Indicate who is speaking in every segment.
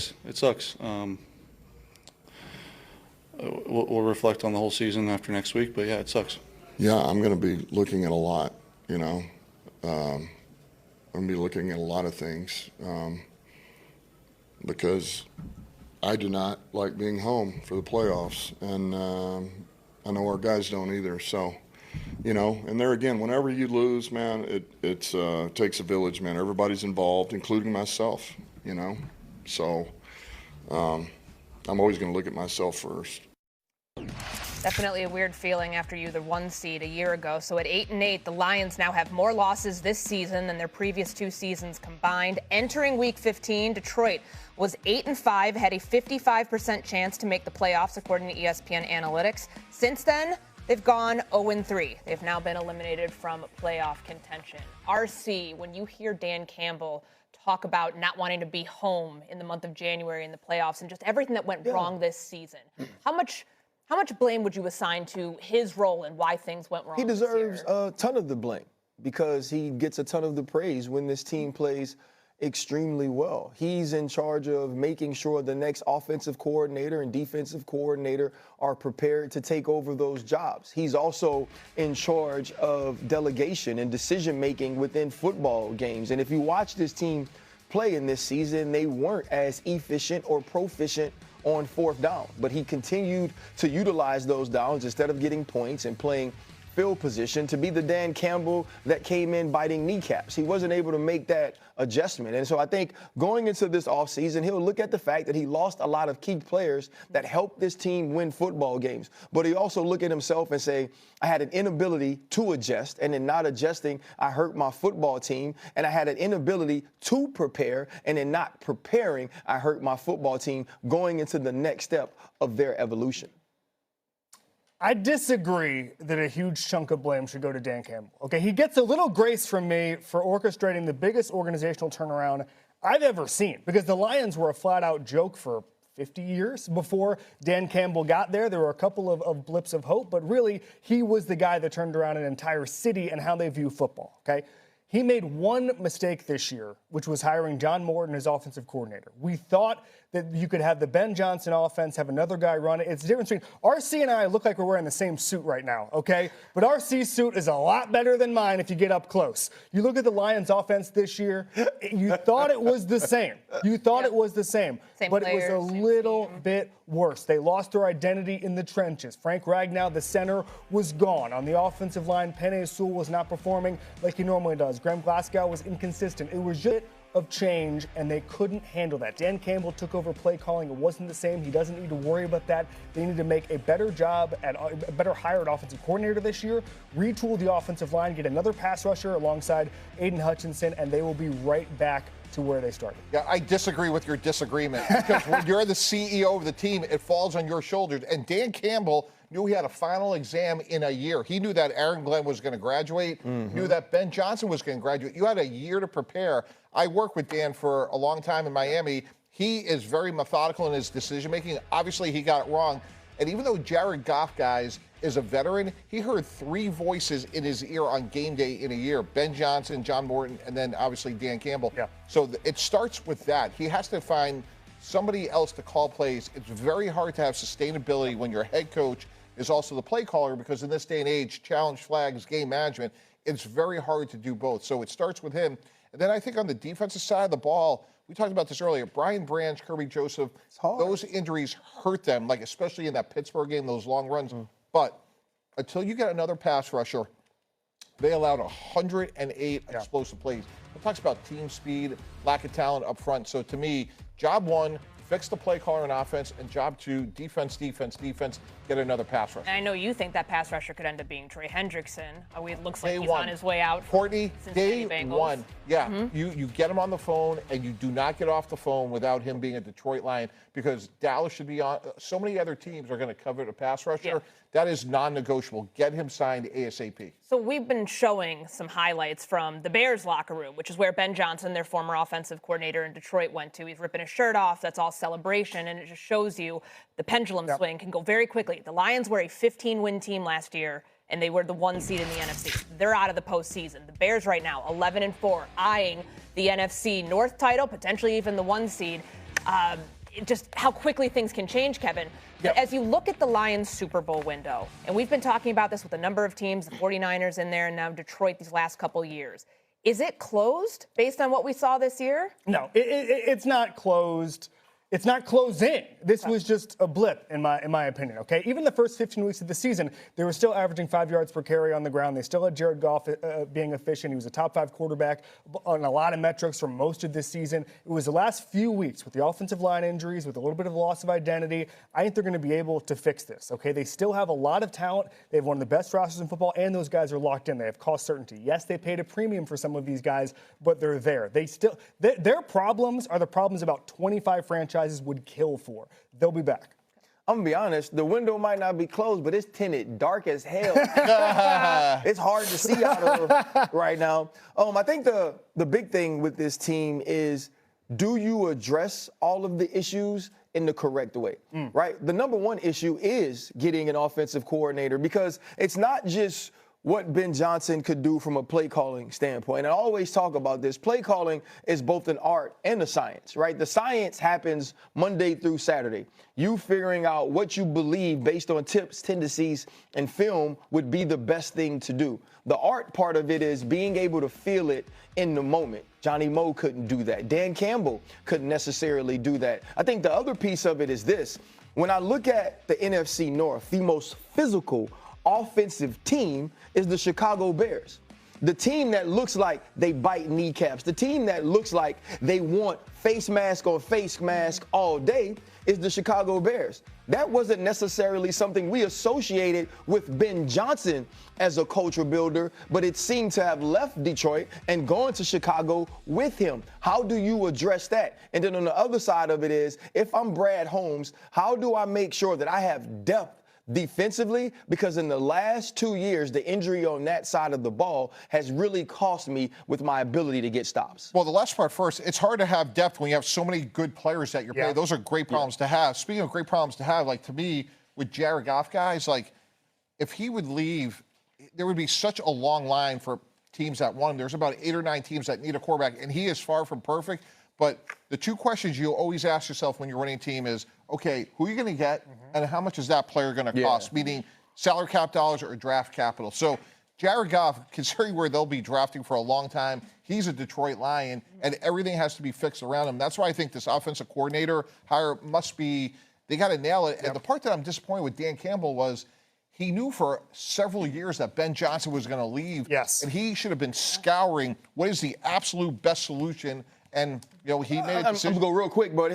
Speaker 1: sucks. It sucks. We'll reflect on the whole season after next week, but yeah, it sucks.
Speaker 2: Yeah, I'm going to be looking at a lot, you know. I'm going to be looking at a lot of things because I do not like being home for the playoffs, and I know our guys don't either. So, you know, and there again, whenever you lose, man, it takes a village, man. Everybody's involved, including myself, you know. So I'm always going to look at myself first.
Speaker 3: Definitely a weird feeling after you the 1 seed a year ago. So at 8-8, the Lions now have more losses this season than their previous 2 seasons combined. Entering Week 15, Detroit was 8-5, had a 55% chance to make the playoffs according to ESPN Analytics. Since then, they've gone 0-3. They've now been eliminated from playoff contention. RC, when you hear Dan Campbell talk about not wanting to be home in the month of January in the playoffs and just everything that went wrong this season, how much blame would you assign to his role and why things went wrong?
Speaker 4: He deserves a ton of the blame because he gets a ton of the praise when this team plays extremely well. He's in charge of making sure the next offensive coordinator and defensive coordinator are prepared to take over those jobs. He's also in charge of delegation and decision-making within football games. And if you watch this team play in this season, they weren't as efficient or proficient on 4th down, but he continued to utilize those downs instead of getting points and playing field position to be the Dan Campbell that came in biting kneecaps. He wasn't able to make that adjustment. And so I think going into this offseason, he'll look at the fact that he lost a lot of key players that helped this team win football games. But he also look at himself and say, I had an inability to adjust, and in not adjusting, I hurt my football team. And I had an inability to prepare, and in not preparing, I hurt my football team going into the next step of their evolution.
Speaker 5: I disagree that a huge chunk of blame should go to Dan Campbell. Okay, he gets a little grace from me for orchestrating the biggest organizational turnaround I've ever seen, because the Lions were a flat-out joke for 50 years before Dan Campbell got there. There were a couple of blips of hope, but really, he was the guy that turned around an entire city and how they view football, okay? He made one mistake this year, which was hiring John Morton as offensive coordinator. We thought that you could have the Ben Johnson offense, have another guy run it. It's the difference between RC and I look like we're wearing the same suit right now, okay? But RC's suit is a lot better than mine if you get up close. You look at the Lions offense this year, you thought it was the same. You thought it was the same. But it was a little bit worse. They lost their identity in the trenches. Frank Ragnow, the center, was gone. On the offensive line, Penei Sewell was not performing like he normally does. Graham Glasgow was inconsistent. It was just of change, and they couldn't handle that. Dan Campbell took over play calling. It wasn't the same. He doesn't need to worry about that. They need to make a better job at a better hire at offensive coordinator this year, retool the offensive line, get another pass rusher alongside Aiden Hutchinson, and they will be right back to where they started.
Speaker 6: Yeah, I disagree with your disagreement because when you're the CEO of the team, it falls on your shoulders. And Dan Campbell knew he had a final exam in a year. He knew that Aaron Glenn was going to graduate, knew that Ben Johnson was going to graduate. You had a year to prepare. I worked with Dan for a long time in Miami. He is very methodical in his decision-making. Obviously, he got it wrong. And even though Jared Goff, guys, is a veteran, he heard 3 voices in his ear on game day in a year. Ben Johnson, John Morton, and then obviously Dan Campbell. Yeah. So it starts with that. He has to find somebody else to call plays. It's very hard to have sustainability when your head coach is also the play caller, because in this day and age, challenge flags, game management, it's very hard to do both. So it starts with him. And then I think on the defensive side of the ball, we talked about this earlier, Brian Branch, Kirby Joseph, those injuries hurt them, like especially in that Pittsburgh game, those long runs. But until you get another pass rusher, they allowed 108 explosive plays. It talks about team speed, lack of talent up front. So to me, job 1, fix the play caller on offense, and job 2, defense, get another pass rusher.
Speaker 3: And I know you think that pass rusher could end up being Trey Hendrickson. It looks like
Speaker 6: Day
Speaker 3: he's
Speaker 6: one.
Speaker 3: on his way out.
Speaker 6: Courtney, day
Speaker 3: Bengals.
Speaker 6: 1. Yeah, you get him on the phone, and you do not get off the phone without him being a Detroit Lion, because Dallas should be on. So many other teams are going to cover the pass rusher. Yeah. That is non-negotiable. Get him signed ASAP.
Speaker 3: So we've been showing some highlights from the Bears locker room, which is where Ben Johnson, their former offensive coordinator in Detroit, went to. He's ripping his shirt off. That's all celebration, and it just shows you the pendulum swing can go very quickly. The Lions were a 15-win team last year, and they were the 1 seed in the NFC. They're out of the postseason. The Bears right now, 11-4, eyeing the NFC North title, potentially even the 1 seed. just how quickly things can change, Kevin.
Speaker 5: Yep.
Speaker 3: But as you look at the Lions Super Bowl window, and we've been talking about this with a number of teams, the 49ers in there, and now Detroit these last couple years. Is it closed based on what we saw this year?
Speaker 5: No, it's not closed. It's not closing. This was just a blip, in my opinion, okay? Even the first 15 weeks of the season, they were still averaging 5 yards per carry on the ground. They still had Jared Goff being efficient. He was a top 5 quarterback on a lot of metrics for most of this season. It was the last few weeks with the offensive line injuries, with a little bit of loss of identity. I think they're going to be able to fix this, okay? They still have a lot of talent. They have one of the best rosters in football, and those guys are locked in. They have cost certainty. Yes, they paid a premium for some of these guys, but they're there. Their problems are the problems about 25 franchises would kill for. They'll be back.
Speaker 4: I'm going to be honest, the window might not be closed, but it's tinted dark as hell. It's hard to see out of right now. I think the big thing with this team is, do you address all of the issues in the correct way, right? The number one issue is getting an offensive coordinator, because it's not just what Ben Johnson could do from a play calling standpoint. And I always talk about this. Play calling is both an art and a science, right? The science happens Monday through Saturday. You figuring out what you believe based on tips, tendencies, and film would be the best thing to do. The art part of it is being able to feel it in the moment. Johnny Moe couldn't do that. Dan Campbell couldn't necessarily do that. I think the other piece of it is this. When I look at the NFC North, the most physical offensive team is the Chicago Bears. The team that looks like they bite kneecaps, the team that looks like they want face mask on face mask all day is the Chicago Bears. That wasn't necessarily something we associated with Ben Johnson as a culture builder, but it seemed to have left Detroit and gone to Chicago with him. How do you address that? And then on the other side of it is, if I'm Brad Holmes, how do I make sure that I have depth defensively? Because in the last 2 years, the injury on that side of the ball has really cost me with my ability to get stops.
Speaker 6: Well, the last part first, it's hard to have depth when you have so many good players that you're playing. Those are great problems to have. Speaking of great problems to have, like, to me, with Jared Goff guys, like, if he would leave, there would be such a long line for teams that want him. There's about 8 or 9 teams that need a quarterback, and he is far from perfect. But the two questions you always ask yourself when you're running a team is, okay, who are you going to get, and how much is that player going to cost? Meaning salary cap dollars or draft capital. So Jared Goff, considering where they'll be drafting for a long time, he's a Detroit Lion, and everything has to be fixed around him. That's why I think this offensive coordinator hire must be, they got to nail it. And the part that I'm disappointed with Dan Campbell was, he knew for several years that Ben Johnson was going to leave.
Speaker 5: Yes.
Speaker 6: And he should have been scouring what is the absolute best solution. And, you know, he made a decision.
Speaker 4: I'm going to go real quick, but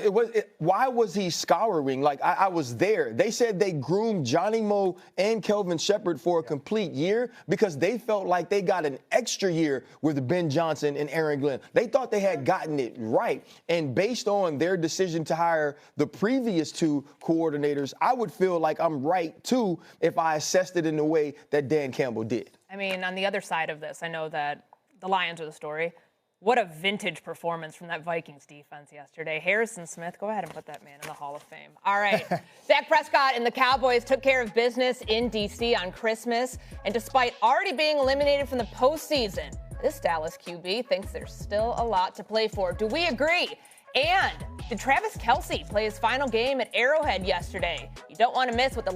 Speaker 4: why was he scouring? Like, I was there. They said they groomed Johnny Moe and Kelvin Shepherd for a complete year because they felt like they got an extra year with Ben Johnson and Aaron Glenn. They thought they had gotten it right. And based on their decision to hire the previous 2 coordinators, I would feel like I'm right, too, if I assessed it in the way that Dan Campbell did.
Speaker 3: I mean, on the other side of this, I know that the Lions are the story. What a vintage performance from that Vikings defense yesterday. Harrison Smith, go ahead and put that man in the Hall of Fame. All right. Dak Prescott and the Cowboys took care of business in D.C. on Christmas. And despite already being eliminated from the postseason, this Dallas QB thinks there's still a lot to play for. Do we agree? And did Travis Kelce play his final game at Arrowhead yesterday? You don't want to miss what the